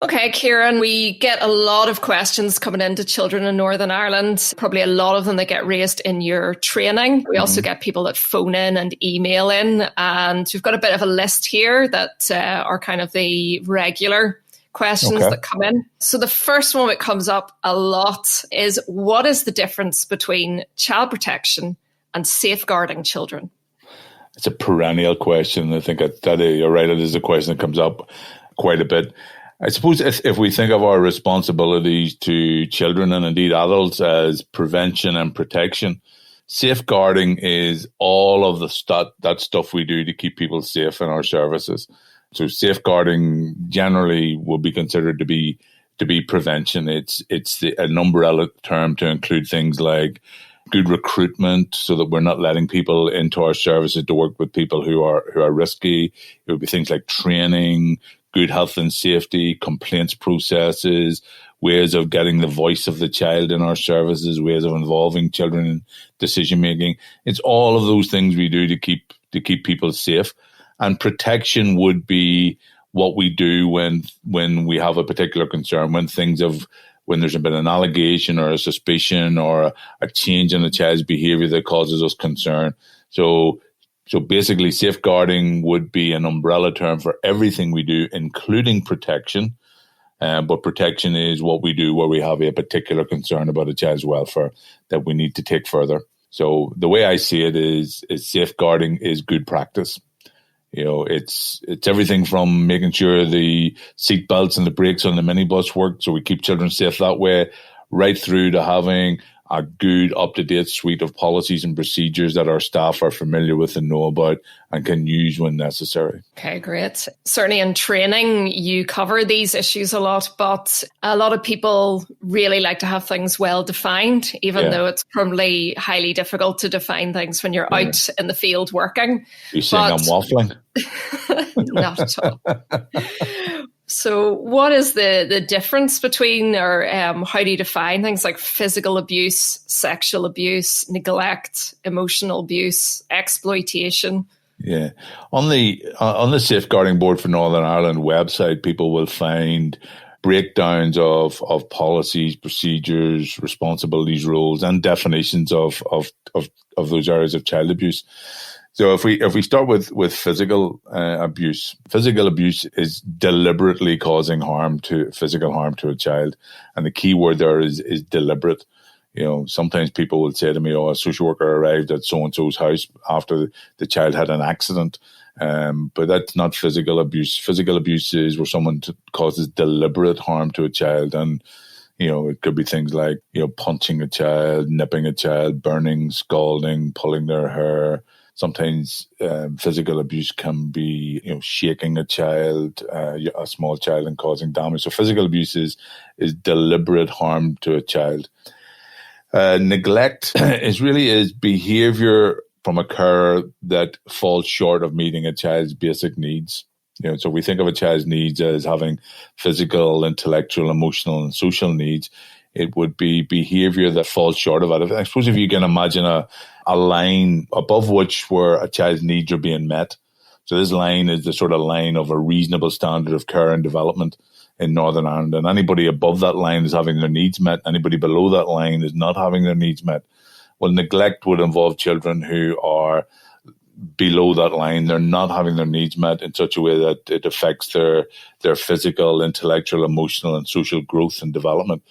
Okay, Kieran, we get a lot of questions coming into children in Northern Ireland. Probably a lot of them that get raised in your training. We also get people that phone in and email in. And we've got a bit of a list here that are kind of the regular questions that come in. So the first one that comes up a lot is, what is the difference between child protection and safeguarding children? It's a perennial question. I think that you're right. It is a question that comes up quite a bit. I suppose if we think of our responsibilities to children and indeed adults as prevention and protection, safeguarding is all of that stuff we do to keep people safe in our services. So safeguarding generally will be considered to be prevention. It's an umbrella term to include things like good recruitment, so that we're not letting people into our services to work with people who are risky. It would be things like training, good health and safety, complaints processes, ways of getting the voice of the child in our services, ways of involving children in decision making. It's all of those things we do to keep people safe. And protection would be what we do when we have a particular concern, when there's been an allegation or a suspicion or a change in the child's behaviour that causes us concern. So basically, safeguarding would be an umbrella term for everything we do, including protection. But protection is what we do where we have a particular concern about a child's welfare that we need to take further. So the way I see it is safeguarding is good practice. You know, it's everything from making sure the seat belts and the brakes on the minibus work so we keep children safe that way, right through to having a good, up-to-date suite of policies and procedures that our staff are familiar with and know about and can use when necessary. Okay, great. Certainly in training, you cover these issues a lot, but a lot of people really like to have things well defined, even though it's probably highly difficult to define things when you're out in the field working. You saying I'm waffling? Not at all. So what is the difference between, or how do you define things like physical abuse, sexual abuse, neglect, emotional abuse, exploitation? Yeah. On the Safeguarding Board for Northern Ireland website, people will find breakdowns of policies, procedures, responsibilities, roles, and definitions of those areas of child abuse. So if we start with physical abuse is deliberately causing physical harm to a child, and the key word there is deliberate. You know, sometimes people will say to me, "Oh, a social worker arrived at so and so's house after the child had an accident," but that's not physical abuse. Physical abuse is where someone causes deliberate harm to a child, and you know, it could be things like punching a child, nipping a child, burning, scalding, pulling their hair. Sometimes physical abuse can be, shaking a child, a small child, and causing damage. So physical abuse is deliberate harm to a child. Neglect is behaviour from a carer that falls short of meeting a child's basic needs. So we think of a child's needs as having physical, intellectual, emotional, and social needs. It would be behaviour that falls short of it. I suppose if you can imagine a line above where a child's needs are being met. So this line is the sort of line of a reasonable standard of care and development in Northern Ireland. And anybody above that line is having their needs met. Anybody below that line is not having their needs met. Well, neglect would involve children who are below that line. They're not having their needs met in such a way that it affects their physical, intellectual, emotional, and social growth and development.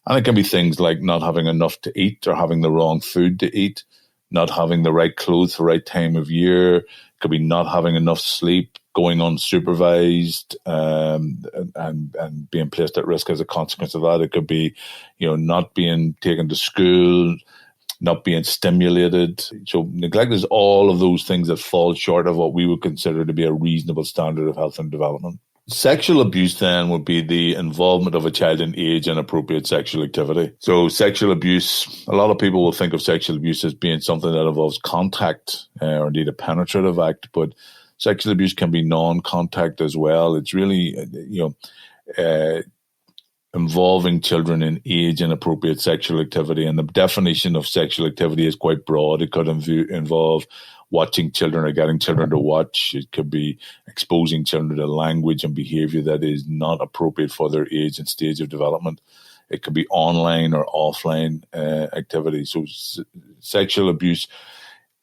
And it can be things like not having enough to eat or having the wrong food to eat, not having the right clothes for the right time of year. It could be not having enough sleep, going unsupervised, and being placed at risk as a consequence of that. It could be, not being taken to school, not being stimulated. So neglect is all of those things that fall short of what we would consider to be a reasonable standard of health and development. Sexual abuse then would be the involvement of a child in age-inappropriate sexual activity. So sexual abuse, a lot of people will think of sexual abuse as being something that involves contact or indeed a penetrative act, but sexual abuse can be non-contact as well. It's really, involving children in age-inappropriate sexual activity. And the definition of sexual activity is quite broad. It could involve watching children or getting children to watch. It could be exposing children to language and behavior that is not appropriate for their age and stage of development. It could be online or offline activity. So sexual abuse,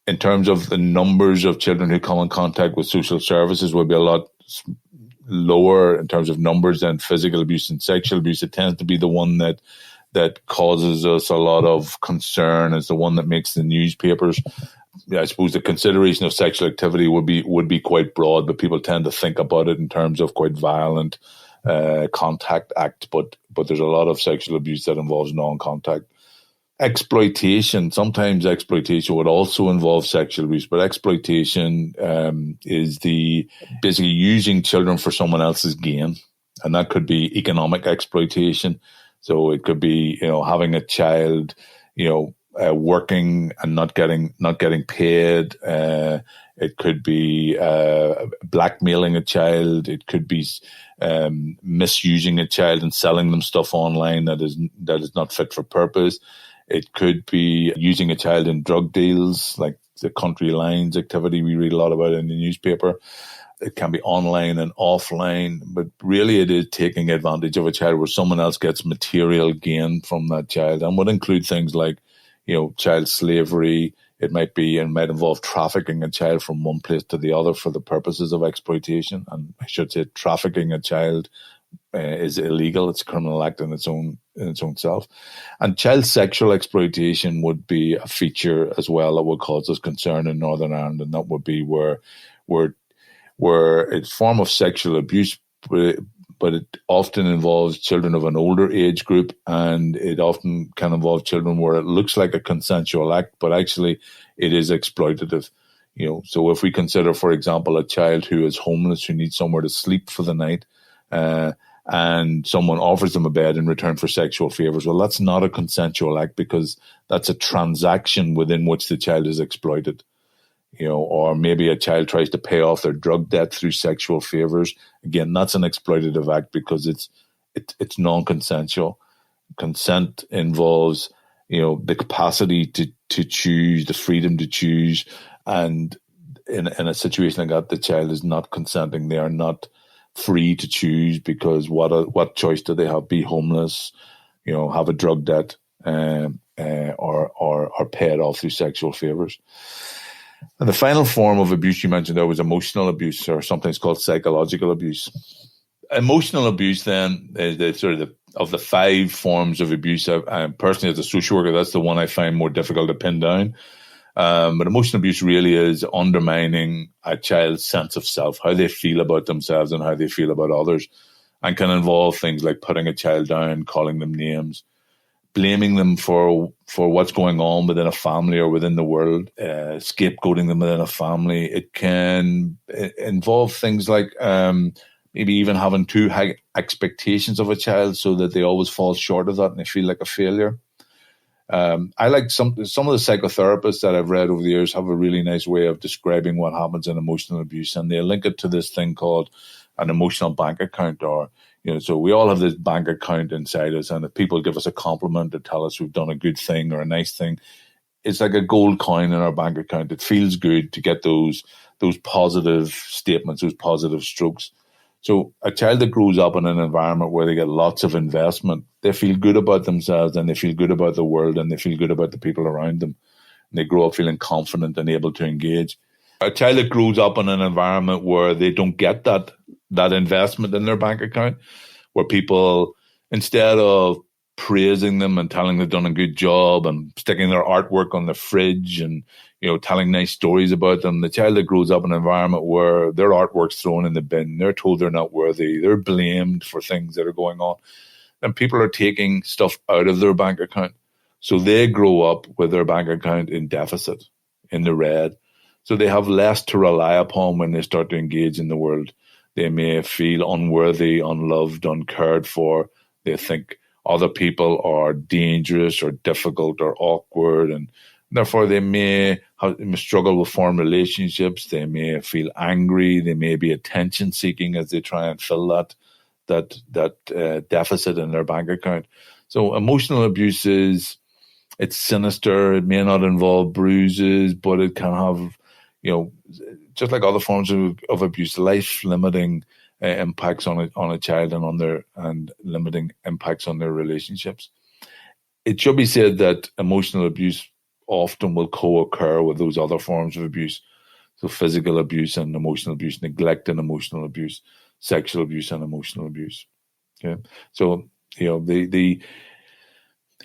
in terms of the numbers of children who come in contact with social services, will be a lot lower in terms of numbers than physical abuse and sexual abuse. It tends to be the one that causes us a lot of concern. It's the one that makes the newspapers. I suppose the consideration of sexual activity would be quite broad, but people tend to think about it in terms of quite violent contact act. But there's a lot of sexual abuse that involves non-contact. Exploitation. Sometimes exploitation would also involve sexual abuse, but exploitation is basically using children for someone else's gain, and that could be economic exploitation. So it could be, having a child, working and not getting paid. It could be blackmailing a child. It could be misusing a child and selling them stuff online that is not fit for purpose. It could be using a child in drug deals, like the Country Lines activity we read a lot about in the newspaper. It can be online and offline, but really it is taking advantage of a child where someone else gets material gain from that child, and would include things like, child slavery. It might involve trafficking a child from one place to the other for the purposes of exploitation. And I should say, trafficking a child is illegal. It's a criminal act in its own self. And child sexual exploitation would be a feature as well that would cause us concern in Northern Ireland, and that would be where it's a form of sexual abuse, but it often involves children of an older age group, and it often can involve children where it looks like a consensual act, but actually it is exploitative. So if we consider, for example, a child who is homeless, who needs somewhere to sleep for the night, and someone offers them a bed in return for sexual favors, well, that's not a consensual act, because that's a transaction within which the child is exploited. Or maybe a child tries to pay off their drug debt through sexual favors. Again, that's an exploitative act because it's non-consensual. Consent involves, the capacity to choose, the freedom to choose, and in a situation like that, the child is not consenting. They are not free to choose, because what choice do they have? Be homeless, have a drug debt, or pay it off through sexual favors. And the final form of abuse you mentioned there was emotional abuse, or sometimes called psychological abuse. Emotional abuse, then, is of the 5 forms of abuse. Personally, as a social worker, that's the one I find more difficult to pin down. But emotional abuse really is undermining a child's sense of self, how they feel about themselves and how they feel about others, and can involve things like putting a child down, calling them names, blaming them for what's going on within a family or within the world, scapegoating them within a family. It can involve things like maybe even having too high expectations of a child so that they always fall short of that and they feel like a failure. I like some of the psychotherapists that I've read over the years have a really nice way of describing what happens in emotional abuse, and they link it to this thing called an emotional bank account, or so we all have this bank account inside us, and if people give us a compliment or tell us we've done a good thing or a nice thing, it's like a gold coin in our bank account. It feels good to get those positive statements, those positive strokes. So a child that grows up in an environment where they get lots of investment, they feel good about themselves, and they feel good about the world, and they feel good about the people around them. And they grow up feeling confident and able to engage. A child that grows up in an environment where they don't get that investment in their bank account, where people, instead of praising them and telling they've done a good job and sticking their artwork on the fridge and telling nice stories about them, the child that grows up in an environment where their artwork's thrown in the bin, they're told they're not worthy, they're blamed for things that are going on, and people are taking stuff out of their bank account. So they grow up with their bank account in deficit, in the red. So they have less to rely upon when they start to engage in the world. They may feel unworthy, unloved, uncared for. They think other people are dangerous or difficult or awkward, and therefore they may struggle with form relationships. They may feel angry. They may be attention seeking as they try and fill that deficit in their bank account. So emotional abuse it's sinister. It may not involve bruises, but it can have just like other forms of abuse, life-limiting impacts on a child and limiting impacts on their relationships. It should be said that emotional abuse often will co-occur with those other forms of abuse. So physical abuse and emotional abuse, neglect and emotional abuse, sexual abuse and emotional abuse. Okay. So,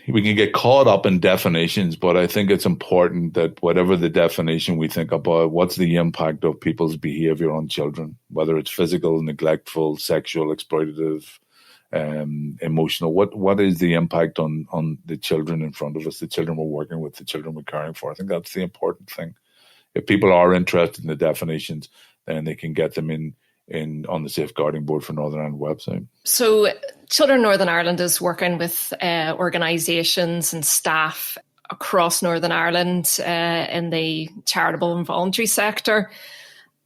we can get caught up in definitions, but I think it's important that whatever the definition we think about, what's the impact of people's behavior on children, whether it's physical, neglectful, sexual, exploitative, emotional, what is the impact on the children in front of us, the children we're working with, the children we're caring for? I think that's the important thing. If people are interested in the definitions, then they can get them in on the Safeguarding Board for Northern Ireland website. So Children Northern Ireland is working with organisations and staff across Northern Ireland in the charitable and voluntary sector.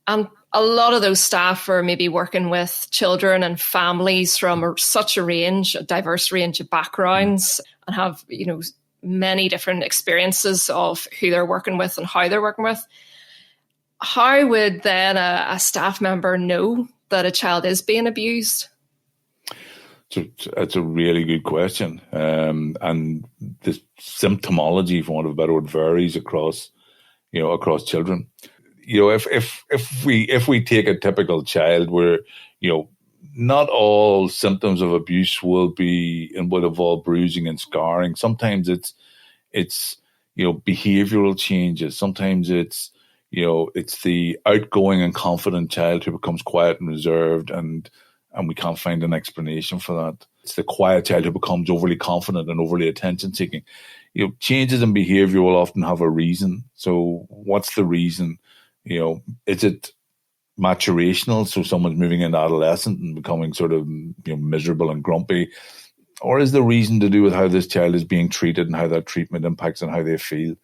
And a lot of those staff are maybe working with children and families from such a diverse range of backgrounds, and have, many different experiences of who they're working with and how they're working with. How would then a staff member know that a child is being abused? It's a really good question. And the symptomology, for want of a better word, varies across children. If we take a typical child where, not all symptoms of abuse will involve bruising and scarring. Sometimes it's behavioral changes. Sometimes it's the outgoing and confident child who becomes quiet and reserved, and we can't find an explanation for that. It's the quiet child who becomes overly confident and overly attention seeking. Changes in behavior will often have a reason. So what's the reason? Is it maturational? So someone's moving into adolescent and becoming sort of miserable and grumpy, or is the reason to do with how this child is being treated and how that treatment impacts on how they feel?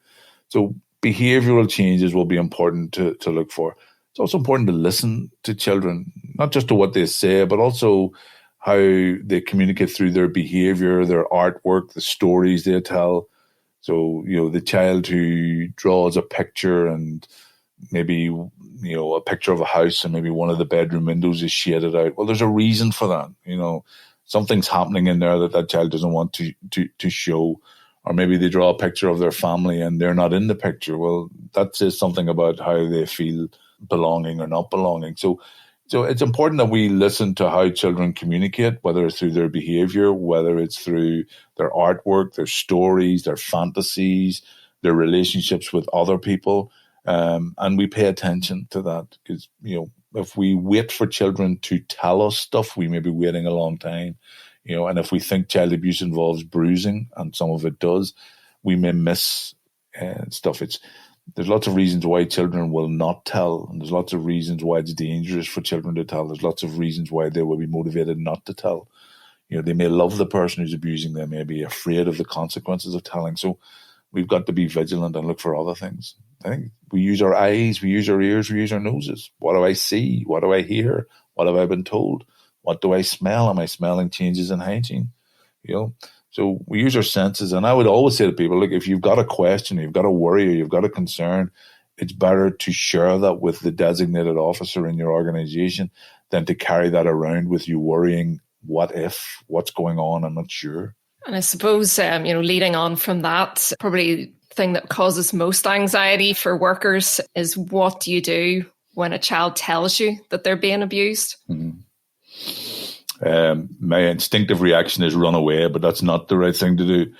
So behavioral changes will be important to look for. It's also important to listen to children, not just to what they say, but also how they communicate through their behavior, their artwork, the stories they tell. So, the child who draws a picture and maybe, a picture of a house and maybe one of the bedroom windows is shaded out. Well, there's a reason for that. Something's happening in there that child doesn't want to show. Or maybe they draw a picture of their family and they're not in the picture. Well, that says something about how they feel belonging or not belonging. So it's important that we listen to how children communicate, whether it's through their behavior, whether it's through their artwork, their stories, their fantasies, their relationships with other people. And we pay attention to that, because, if we wait for children to tell us stuff, we may be waiting a long time. And if we think child abuse involves bruising, and some of it does, we may miss stuff. There's lots of reasons why children will not tell, and there's lots of reasons why it's dangerous for children to tell. There's lots of reasons why they will be motivated not to tell. They may love the person who's abusing them, may be afraid of the consequences of telling. So we've got to be vigilant and look for other things. I think we use our eyes, we use our ears, we use our noses. What do I see? What do I hear? What have I been told? What do I smell? Am I smelling changes in hygiene? So we use our senses. And I would always say to people, look, if you've got a question, you've got a worry, or you've got a concern, it's better to share that with the designated officer in your organization than to carry that around with you worrying, what's going on? I'm not sure. And I suppose, leading on from that, probably thing that causes most anxiety for workers is, what do you do when a child tells you that they're being abused? Mm-hmm. My instinctive reaction is run away, but that's not the right thing to do.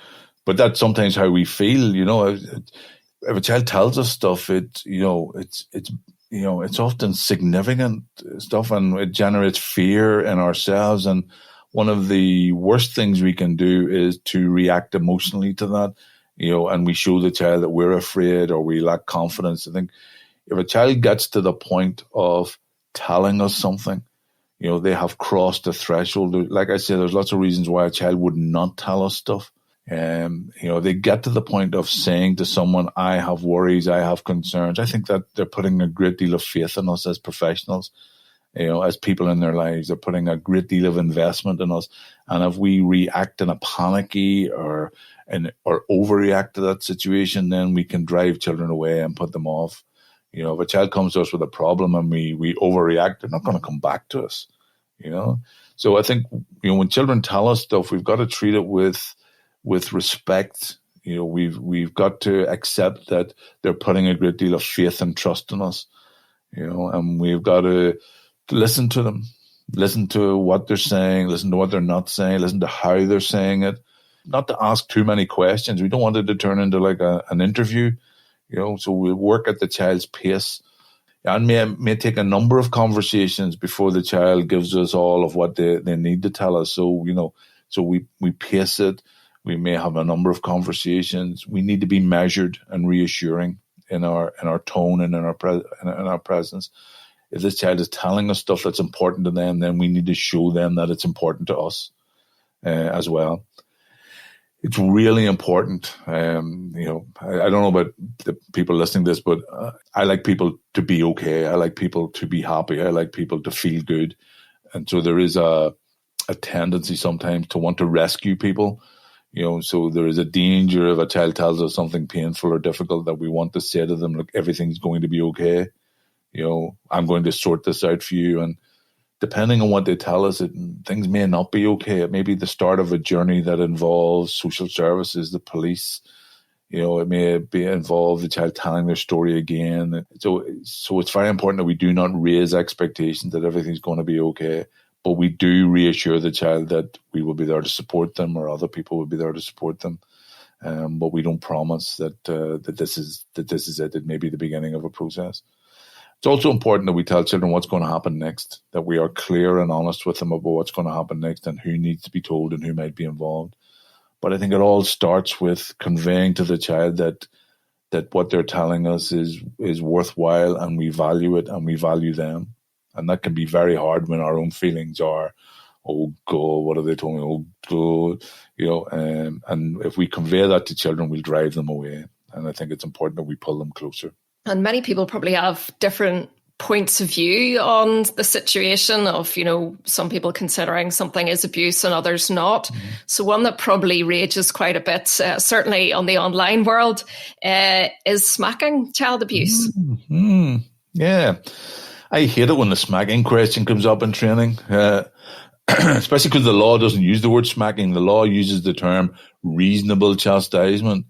But that's sometimes how we feel. If a child tells us stuff, it's often significant stuff, and it generates fear in ourselves. And one of the worst things we can do is to react emotionally to that, and we show the child that we're afraid or we lack confidence. I think if a child gets to the point of telling us something, they have crossed the threshold. Like I said, there's lots of reasons why a child would not tell us stuff. They get to the point of saying to someone, I have worries, I have concerns. I think that they're putting a great deal of faith in us as professionals, as people in their lives. They're putting a great deal of investment in us. And if we react in a panicky or overreact to that situation, then we can drive children away and put them off. You know, if a child comes to us with a problem and we overreact, they're not going to come back to us, you know. So I think, you know, when children tell us stuff, we've got to treat it with respect. You know, we've got to accept that they're putting a great deal of faith and trust in us, you know, and we've got to listen to them, listen to what they're saying, listen to what they're not saying, listen to how they're saying it, not to ask too many questions. We don't want it to turn into like an interview, you know, so we work at the child's pace. And may take a number of conversations before the child gives us all of what they need to tell us. So, you know, so we pace it. We may have a number of conversations. We need to be measured and reassuring in our tone and in our presence. If this child is telling us stuff that's important to them, then we need to show them that it's important to us as well. It's really important. You know, I don't know about the people listening to this, but I like people to be okay. I like people to be happy. I like people to feel good. And so there is a tendency sometimes to want to rescue people. You know, so there is a danger if a child tells us something painful or difficult that we want to say to them, look, everything's going to be okay. You know, I'm going to sort this out for you. And depending on what they tell us, things may not be okay. It may be the start of a journey that involves social services, the police. You know, it may involve the child telling their story again. So it's very important that we do not raise expectations that everything's going to be okay. But we do reassure the child that we will be there to support them, or other people will be there to support them. But we don't promise that this is it. It may be the beginning of a process. It's also important that we tell children what's going to happen next, that we are clear and honest with them about what's going to happen next and who needs to be told and who might be involved. But I think it all starts with conveying to the child that what they're telling us is worthwhile, and we value it and we value them. And that can be very hard when our own feelings are, oh God, what have they told me? Oh God, you know. And if we convey that to children, we'll drive them away. And I think it's important that we pull them closer. And many people probably have different points of view on the situation of, you know, some people considering something is abuse and others not. Mm-hmm. So one that probably rages quite a bit, certainly on the online world, is smacking, child abuse. Mm-hmm. Yeah. I hate it when the smacking question comes up in training, especially because the law doesn't use the word smacking. The law uses the term reasonable chastisement,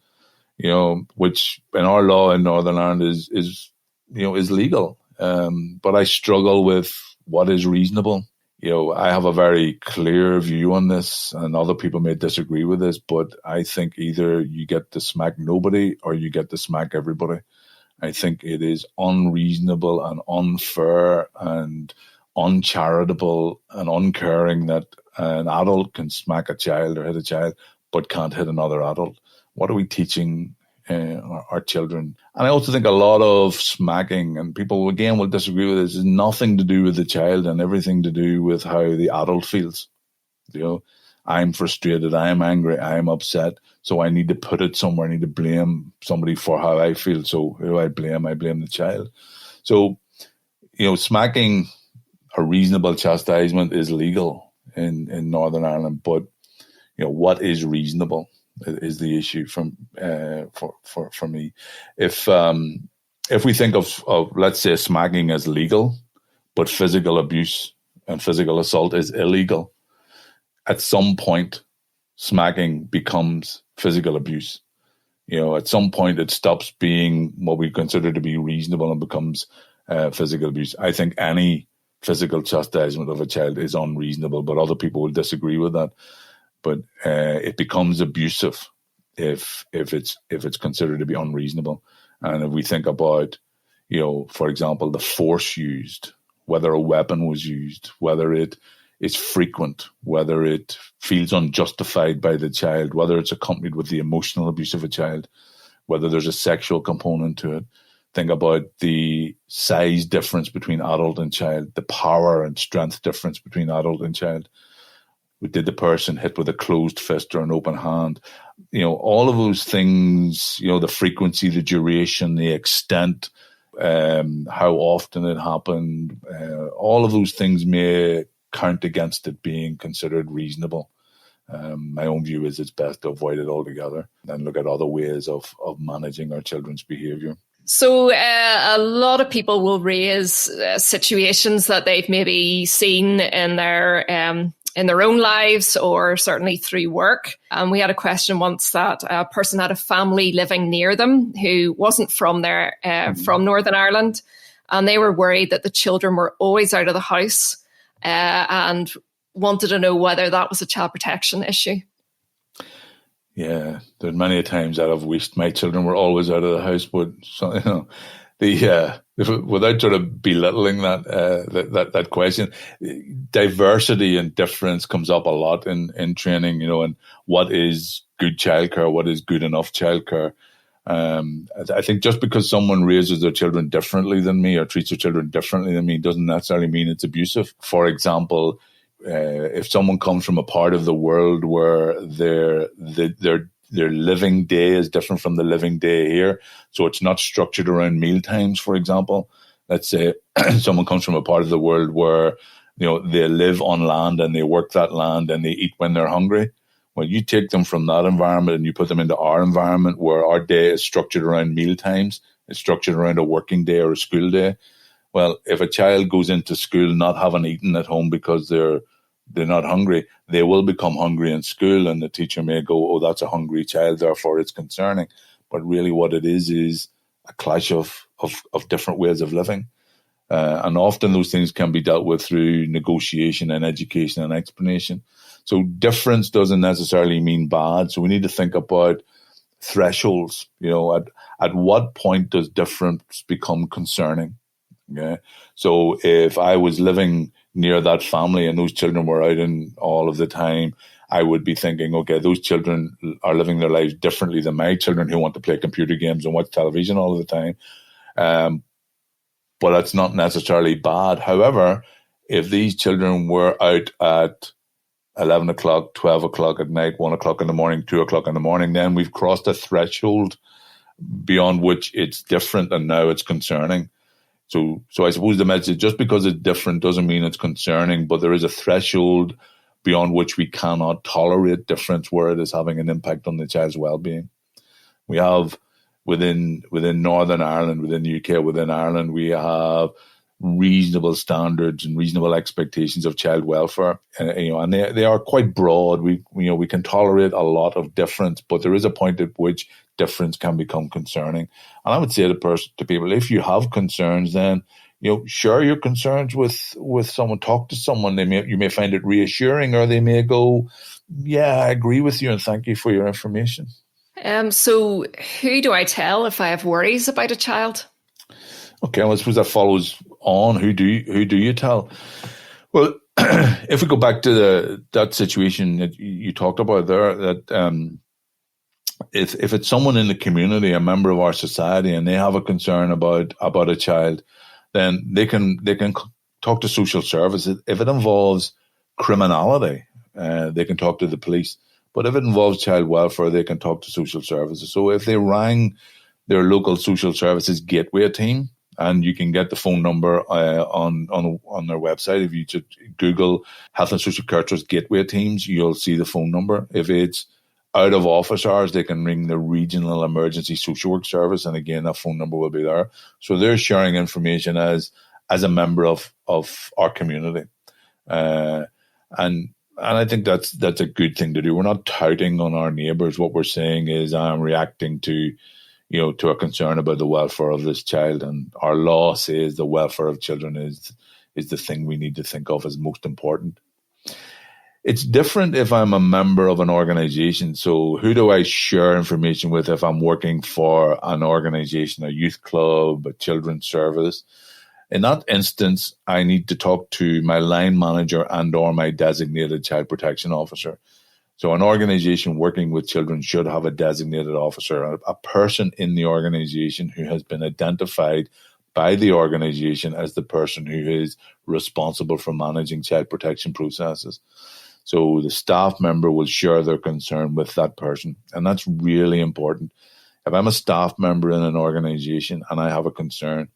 you know, which in our law in Northern Ireland is legal. But I struggle with what is reasonable. You know, I have a very clear view on this, and other people may disagree with this, but I think either you get to smack nobody or you get to smack everybody. I think it is unreasonable and unfair and uncharitable and uncaring that an adult can smack a child or hit a child but can't hit another adult. What are we teaching our children? And I also think a lot of smacking, and people again will disagree with this, is nothing to do with the child and everything to do with how the adult feels. You know, I'm frustrated, I'm angry, I'm upset, so I need to put it somewhere. I need to blame somebody for how I feel. So who do I blame? I blame the child. So, you know, smacking, a reasonable chastisement, is legal in Northern Ireland, but you know, what is reasonable is the issue for me. If we think of let's say smacking as legal, but physical abuse and physical assault is illegal, at some point smacking becomes physical abuse. You know, at some point it stops being what we consider to be reasonable and becomes physical abuse. I think any physical chastisement of a child is unreasonable, but other people will disagree with that. But it becomes abusive if it's considered to be unreasonable. And if we think about, you know, for example, the force used, whether a weapon was used, whether it is frequent, whether it feels unjustified by the child, whether it's accompanied with the emotional abuse of a child, whether there's a sexual component to it. Think about the size difference between adult and child, the power and strength difference between adult and child. Did the person hit with a closed fist or an open hand? You know, all of those things, you know, the frequency, the duration, the extent, how often it happened, all of those things may count against it being considered reasonable. My own view is it's best to avoid it altogether and look at other ways of managing our children's behaviour. So a lot of people will raise situations that they've maybe seen in their own lives, or certainly through work. We had a question once that a person had a family living near them who wasn't from there, from Northern Ireland, and they were worried that the children were always out of the house, and wanted to know whether that was a child protection issue. Yeah, there's many times that I've wished my children were always out of the house, but without sort of belittling that question, diversity and difference comes up a lot in training, and what is good childcare, what is good enough childcare. I think just because someone raises their children differently than me or treats their children differently than me doesn't necessarily mean it's abusive. For example, if someone comes from a part of the world where their living day is different from the living day here, so it's not structured around meal times, for example. Let's say someone comes from a part of the world where they live on land and they work that land and they eat when they're hungry. Well, you take them from that environment and you put them into our environment where our day is structured around meal times, it's structured around a working day or a school day. Well, if a child goes into school not having eaten at home because they're not hungry, they will become hungry in school, and the teacher may go, "Oh, that's a hungry child, therefore it's concerning." But really what it is a clash of different ways of living. And often those things can be dealt with through negotiation and education and explanation. So difference doesn't necessarily mean bad. So we need to think about thresholds. At what point does difference become concerning? Okay. So if I was living near that family and those children were out in all of the time, I would be thinking, okay, those children are living their lives differently than my children who want to play computer games and watch television all of the time. But that's not necessarily bad. However, if these children were out at 11 o'clock, 12 o'clock at night, 1 o'clock in the morning, 2 o'clock in the morning, then we've crossed a threshold beyond which it's different and now it's concerning. So I suppose the message, just because it's different doesn't mean it's concerning, but there is a threshold beyond which we cannot tolerate difference where it is having an impact on the child's well-being. We have within Northern Ireland, within the UK, within Ireland, we have reasonable standards and reasonable expectations of child welfare, and they are quite broad. We can tolerate a lot of difference, but there is a point at which difference can become concerning. And I would say to people, if you have concerns, then share your concerns with someone. Talk to someone. You may find it reassuring, or they may go, "Yeah, I agree with you, and thank you for your information." So who do I tell if I have worries about a child? Okay, well, I suppose that follows on. Who do you tell? Well, if we go back to that situation that you talked about there, that if it's someone in the community, a member of our society, and they have a concern about a child, then they can talk to social services. If it involves criminality, they can talk to the police. But if it involves child welfare, they can talk to social services. So if they rang their local social services gateway team, and you can get the phone number on their website. If you just Google Health and Social Care Trust gateway teams, you'll see the phone number. If it's out of office hours, they can ring the regional emergency social work service, and again, that phone number will be there. So they're sharing information as a member of our community, and I think that's a good thing to do. We're not touting on our neighbours. What we're saying is, I'm reacting to a concern about the welfare of this child, and our law says the welfare of children is the thing we need to think of as most important. It's different if I'm a member of an organization. So who do I share information with if I'm working for an organization, a youth club, a children's service? In that instance, I need to talk to my line manager and or my designated child protection officer. So an organization working with children should have a designated officer, a person in the organization who has been identified by the organization as the person who is responsible for managing child protection processes. So the staff member will share their concern with that person. And that's really important. If I'm a staff member in an organization and I have a concern,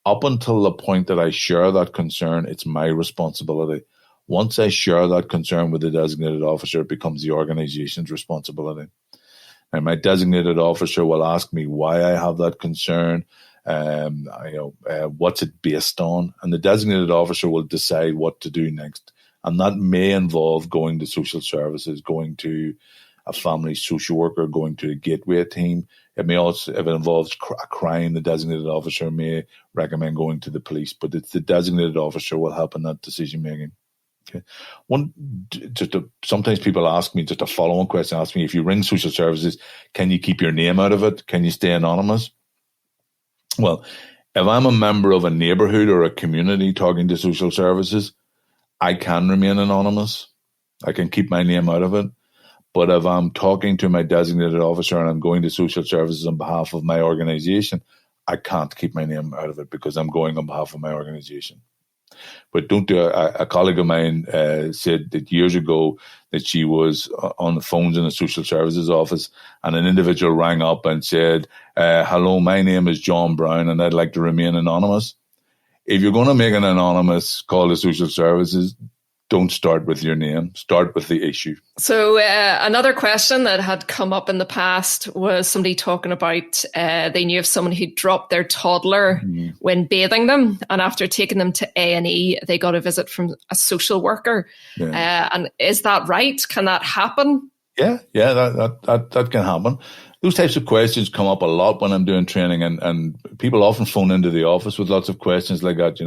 up until the point that I share that concern, it's my responsibility. Once I share that concern with the designated officer, it becomes the organization's responsibility. And my designated officer will ask me why I have that concern. What's it based on? And the designated officer will decide what to do next. And that may involve going to social services, going to a family social worker, going to a gateway team. It may also, if it involves a crime, the designated officer may recommend going to the police, but it's the designated officer will help in that decision making. Okay. Sometimes people ask me, just a follow-on question, ask me, if you ring social services, can you keep your name out of it? Can you stay anonymous? Well, if I'm a member of a neighborhood or a community talking to social services, I can remain anonymous. I can keep my name out of it. But if I'm talking to my designated officer and I'm going to social services on behalf of my organization, I can't keep my name out of it because I'm going on behalf of my organization. But don't do a colleague of mine said that years ago that she was on the phones in the social services office and an individual rang up and said, hello, my name is John Brown and I'd like to remain anonymous. If you're going to make an anonymous call to social services, don't start with your name. Start with the issue. So another question that had come up in the past was somebody talking about they knew of someone who dropped their toddler when bathing them, and after taking them to A&E, they got a visit from a social worker. Yeah. And is that right? Can that happen? Yeah, that can happen. Those types of questions come up a lot when I'm doing training, and people often phone into the office with lots of questions like that.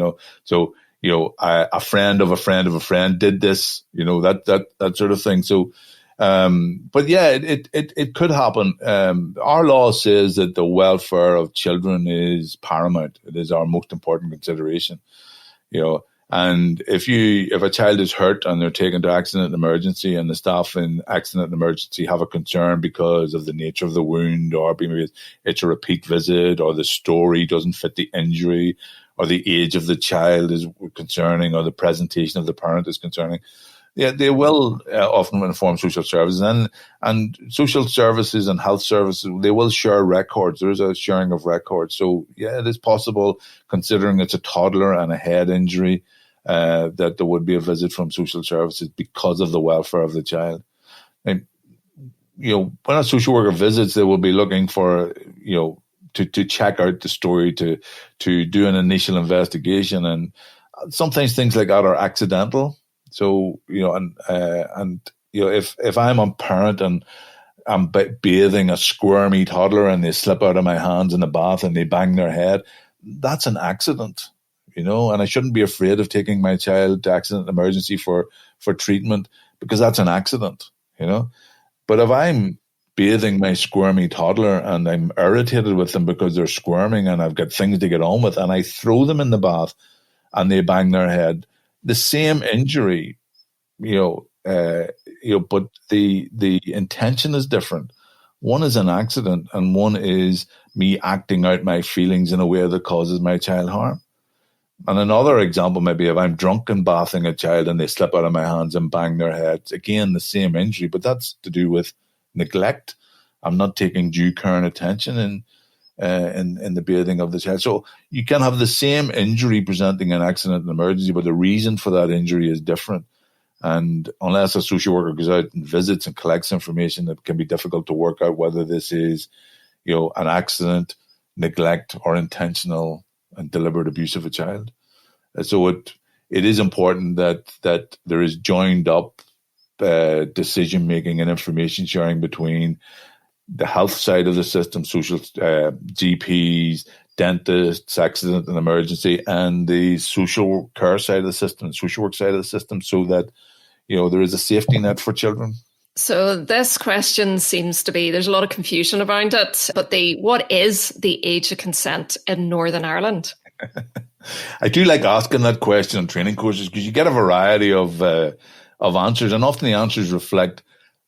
So. A friend of a friend of a friend did this, that sort of thing. So, but yeah, it could happen. Our law says that the welfare of children is paramount. It is our most important consideration, and if a child is hurt and they're taken to accident and emergency and the staff in accident and emergency have a concern because of the nature of the wound, or maybe it's a repeat visit, or the story doesn't fit the injury, or the age of the child is concerning, or the presentation of the parent is concerning, yeah, they will often inform social services, and social services and health services, they will share records. There is a sharing of records. So yeah, it is possible, considering it's a toddler and a head injury, that there would be a visit from social services because of the welfare of the child. And, when a social worker visits, they will be looking for, to check out the story, to do an initial investigation. And sometimes things like that are accidental. So, if I'm a parent and I'm bathing a squirmy toddler and they slip out of my hands in the bath and they bang their head, that's an accident, and I shouldn't be afraid of taking my child to accident emergency for treatment, because that's an accident, But if I'm bathing my squirmy toddler and I'm irritated with them because they're squirming and I've got things to get on with, and I throw them in the bath and they bang their head, the same injury, but the intention is different. One is an accident and one is me acting out my feelings in a way that causes my child harm. And another example, maybe if I'm drunk and bathing a child and they slip out of my hands and bang their heads, again, the same injury, but that's to do with neglect. I'm not taking due care and attention in the bathing of the child. So you can have the same injury presenting an accident and emergency, but the reason for that injury is different. And unless a social worker goes out and visits and collects information, it can be difficult to work out whether this is, an accident, neglect, or intentional and deliberate abuse of a child. So it is important that there is joined up decision making and information sharing between the health side of the system, social GPs, dentists, accident and emergency, and the social care side of the system, social work side of the system, so that there is a safety net for children. So this question seems to be, there's a lot of confusion around it, but what is the age of consent in Northern Ireland? I do like asking that question on training courses, because you get a variety of answers, and often the answers reflect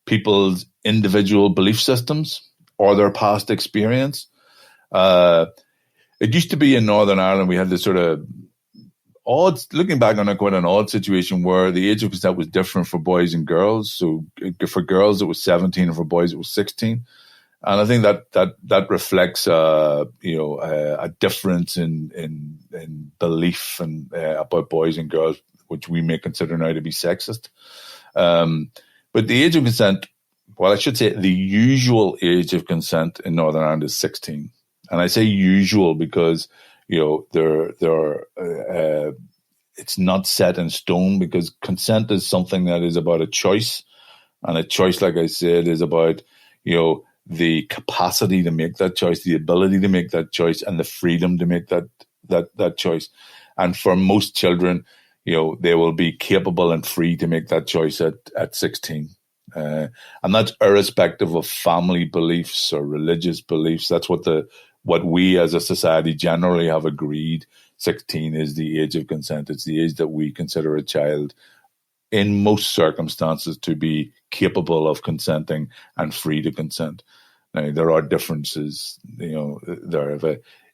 people's individual belief systems or their past experience. It used to be in Northern Ireland, we had this sort of looking back on it, quite an odd situation where the age of consent was different for boys and girls. So for girls, it was 17, and for boys, it was 16. And I think that reflects, a difference in belief and about boys and girls, which we may consider now to be sexist. But the age of consent Well, I should say the usual age of consent in Northern Ireland is 16. And I say usual because, it's not set in stone, because consent is something that is about a choice. And a choice, like I said, is about, the capacity to make that choice, the ability to make that choice, and the freedom to make that choice. And for most children, they will be capable and free to make that choice at 16. And that's irrespective of family beliefs or religious beliefs. That's what we as a society generally have agreed. 16 is the age of consent. It's the age that we consider a child in most circumstances to be capable of consenting and free to consent. Now, there are differences. You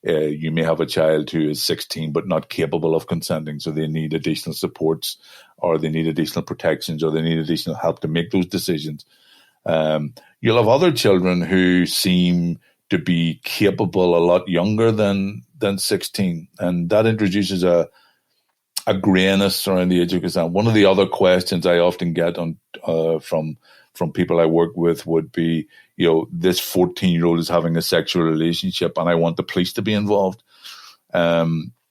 may have a child who is 16 but not capable of consenting, so they need additional supports, or they need additional protections, or they need additional help to make those decisions. You'll have other children who seem to be capable a lot younger than 16, and that introduces a grayness around the age of consent. One of the other questions I often get from people I work with would be, this 14-year-old is having a sexual relationship and I want the police to be involved. Although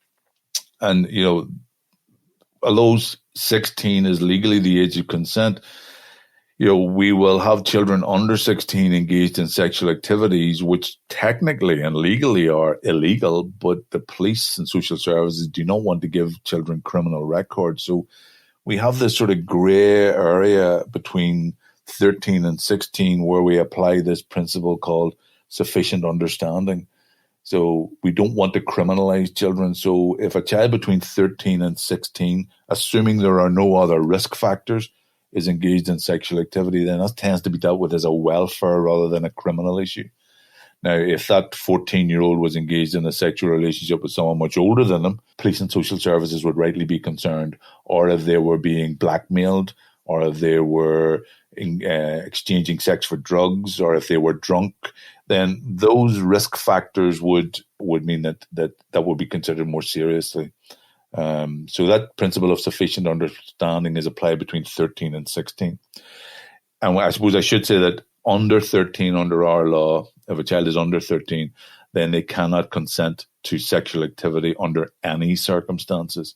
16 is legally the age of consent, we will have children under 16 engaged in sexual activities which technically and legally are illegal, but the police and social services do not want to give children criminal records. So we have this sort of grey area between 13 and 16 where we apply this principle called sufficient understanding. So we don't want to criminalize children. So if a child between 13 and 16, assuming there are no other risk factors, is engaged in sexual activity, then that tends to be dealt with as a welfare rather than a criminal issue. Now, if that 14-year-old was engaged in a sexual relationship with someone much older than them, police and social services would rightly be concerned. Or if they were being blackmailed, or if they were exchanging sex for drugs, or if they were drunk, then those risk factors would mean that would be considered more seriously. So that principle of sufficient understanding is applied between 13 and 16. And I suppose I should say that under 13, under our law, if a child is under 13, then they cannot consent to sexual activity under any circumstances.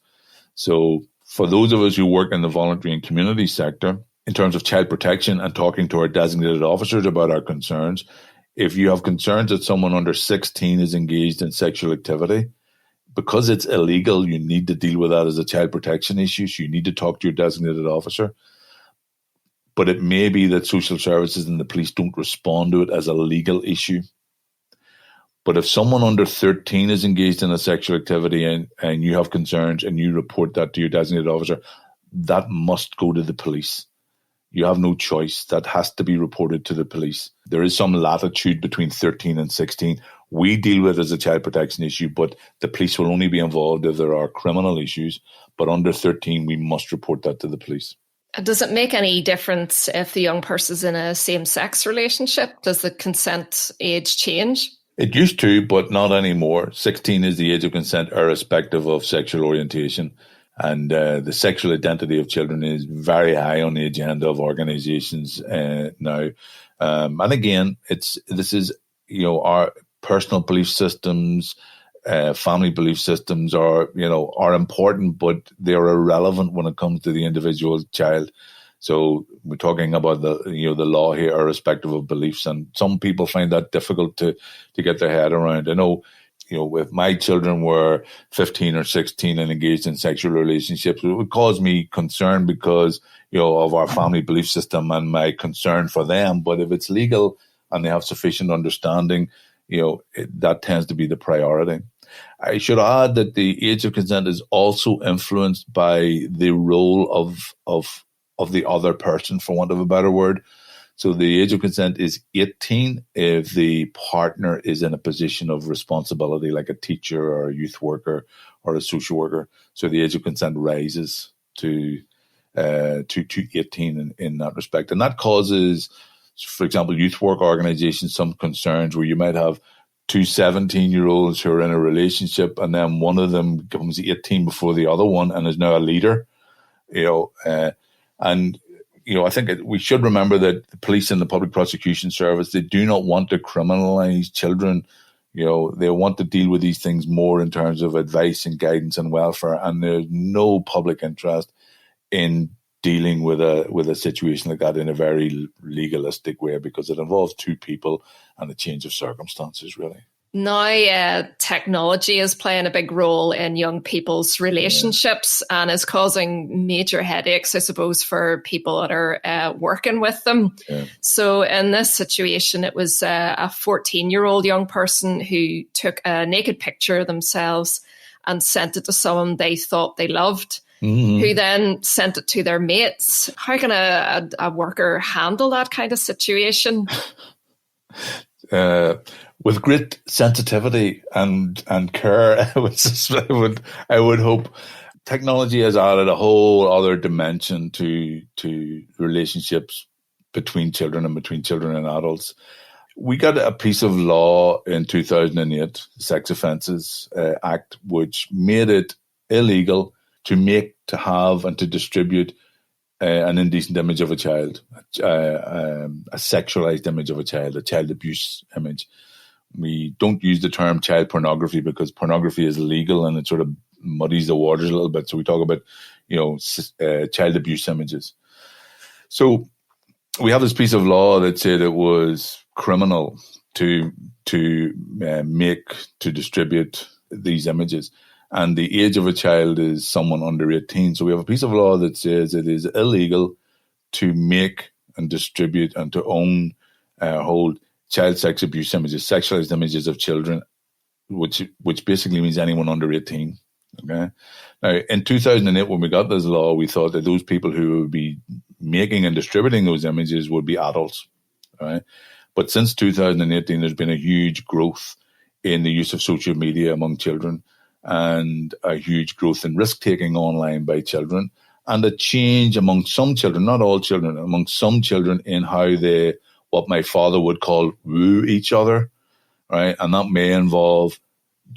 So for those of us who work in the voluntary and community sector, in terms of child protection and talking to our designated officers about our concerns, if you have concerns that someone under 16 is engaged in sexual activity, because it's illegal, you need to deal with that as a child protection issue. So you need to talk to your designated officer. But it may be that social services and the police don't respond to it as a legal issue. But if someone under 13 is engaged in a sexual activity and you have concerns and you report that to your designated officer, that must go to the police. You have no choice. That has to be reported to the police. There is some latitude between 13 and 16. We deal with it as a child protection issue, but the police will only be involved if there are criminal issues. But under 13, we must report that to the police. Does it make any difference if the young person's in a same-sex relationship? Does the consent age change? It used to, but not anymore. 16 is the age of consent, irrespective of sexual orientation. And the sexual identity of children is very high on the agenda of organizations now. And again, this is our personal belief systems, family belief systems are important, but they're irrelevant when it comes to the individual child. So we're talking about the law here, irrespective of beliefs, and some people find that difficult to get their head around. I know, if my children were 15 or 16 and engaged in sexual relationships, it would cause me concern because, of our family belief system and my concern for them. But if it's legal and they have sufficient understanding, that tends to be the priority. I should add that the age of consent is also influenced by the role of the other person, for want of a better word. So the age of consent is 18 if the partner is in a position of responsibility, like a teacher or a youth worker or a social worker. So the age of consent rises to 18 in that respect. And that causes, for example, youth work organizations, some concerns where you might have two 17-year-olds who are in a relationship and then one of them becomes 18 before the other one and is now a leader, and I think we should remember that the police and the public prosecution service, they do not want to criminalize children. They want to deal with these things more in terms of advice and guidance and welfare. And there's no public interest in dealing with a situation like that in a very legalistic way, because it involves two people and a change of circumstances, really. Now, technology is playing a big role in young people's relationships and is causing major headaches, I suppose, for people that are working with them. Yeah. So in this situation, it was a 14-year-old young person who took a naked picture of themselves and sent it to someone they thought they loved, who then sent it to their mates. How can a worker handle that kind of situation? With great sensitivity and care, I would hope. Technology has added a whole other dimension to relationships between children and adults. We got a piece of law in 2008, the Sex Offences Act, which made it illegal to make, to have, and to distribute an indecent image of a child, a sexualized image of a child abuse image. We don't use the term child pornography because pornography is illegal and it sort of muddies the waters a little bit. So we talk about, child abuse images. So we have this piece of law that said it was criminal to distribute these images. And the age of a child is someone under 18. So we have a piece of law that says it is illegal to make and distribute and to own, hold child sex abuse images, sexualized images of children, which basically means anyone under 18. Okay. Now, in 2008, when we got this law, we thought that those people who would be making and distributing those images would be adults. Right. But since 2018, there's been a huge growth in the use of social media among children, and a huge growth in risk-taking online by children, and a change among some children, not all children, among some children in how they, what my father would call, woo each other, right? And that may involve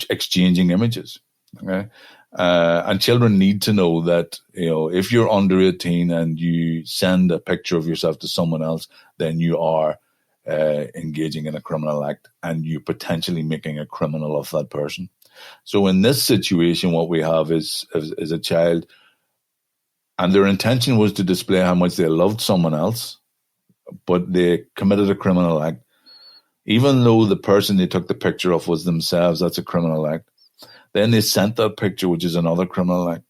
exchanging images, okay? And children need to know that, if you're under 18 and you send a picture of yourself to someone else, then you are engaging in a criminal act, and you're potentially making a criminal of that person. So in this situation, what we have is a child, and their intention was to display how much they loved someone else, but they committed a criminal act. Even though the person they took the picture of was themselves, that's a criminal act. Then they sent that picture, which is another criminal act.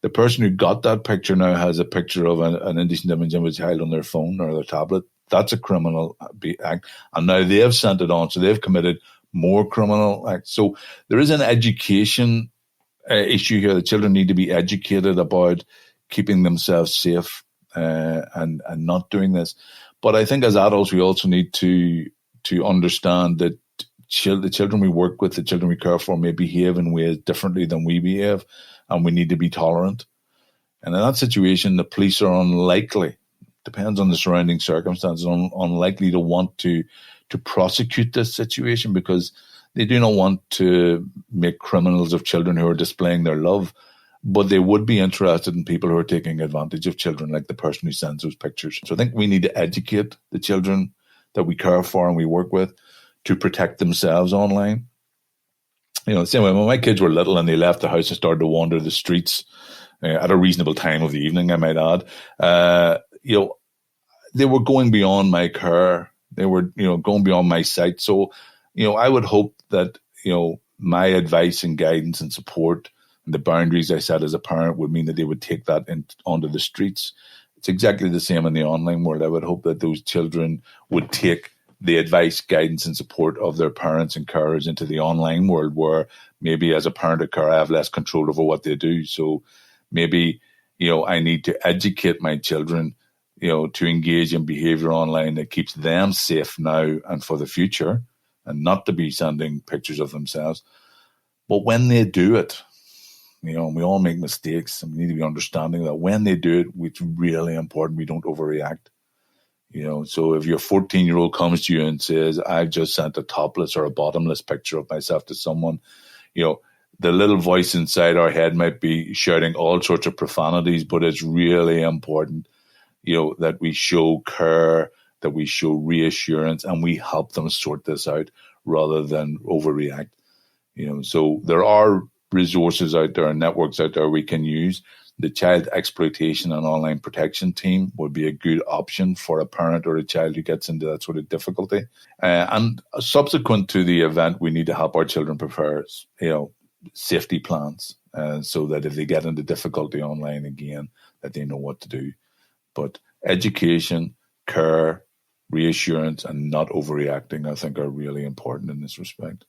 The person who got that picture now has a picture of an indecent image of a child on their phone or their tablet. That's a criminal act. And now they have sent it on, so they've committed more criminal acts. So there is an education issue here. The children need to be educated about keeping themselves safe and not doing this. But I think as adults, we also need to understand that the children we work with, the children we care for, may behave in ways differently than we behave, and we need to be tolerant. And in that situation, the police are unlikely, depends on the surrounding circumstances, unlikely to want to prosecute this situation, because they do not want to make criminals of children who are displaying their love, but they would be interested in people who are taking advantage of children, like the person who sends those pictures. So I think we need to educate the children that we care for and we work with to protect themselves online. The same way when my kids were little and they left the house and started to wander the streets at a reasonable time of the evening, I might add, they were going beyond my care. They were, going beyond my sight. So, I would hope that, my advice and guidance and support and the boundaries I set as a parent would mean that they would take that onto the streets. It's exactly the same in the online world. I would hope that those children would take the advice, guidance, and support of their parents and carers into the online world, where maybe as a parent or carer, I have less control over what they do. So maybe, I need to educate my children, to engage in behavior online that keeps them safe now and for the future, and not to be sending pictures of themselves. But when they do it, we all make mistakes, and we need to be understanding that when they do it, it's really important we don't overreact. So if your 14-year-old comes to you and says, I've just sent a topless or a bottomless picture of myself to someone, the little voice inside our head might be shouting all sorts of profanities, but it's really important that we show care, that we show reassurance, and we help them sort this out rather than overreact. So there are resources out there and networks out there we can use. The Child Exploitation and Online Protection Team would be a good option for a parent or a child who gets into that sort of difficulty. And subsequent to the event, we need to help our children prepare, safety plans, so that if they get into difficulty online again, that they know what to do. But education, care, reassurance, and not overreacting, I think, are really important in this respect.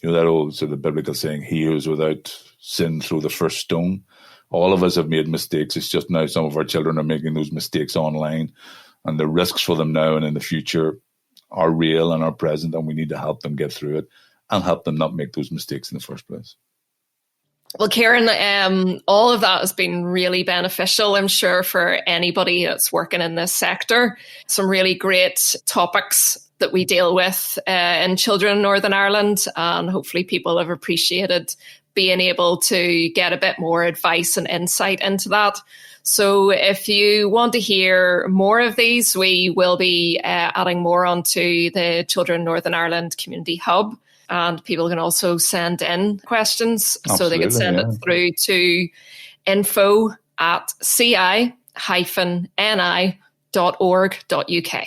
That old sort of biblical saying, he who is without sin throw the first stone. All of us have made mistakes. It's just now some of our children are making those mistakes online, and the risks for them now and in the future are real and are present, and we need to help them get through it and help them not make those mistakes in the first place. Well, Kieran, all of that has been really beneficial, I'm sure, for anybody that's working in this sector. Some really great topics that we deal with in children in Northern Ireland, and hopefully people have appreciated being able to get a bit more advice and insight into that. So if you want to hear more of these, we will be adding more onto the Children in Northern Ireland Community Hub. And people can also send in questions. Absolutely, so they can send it through to info@ci-ni.org.uk.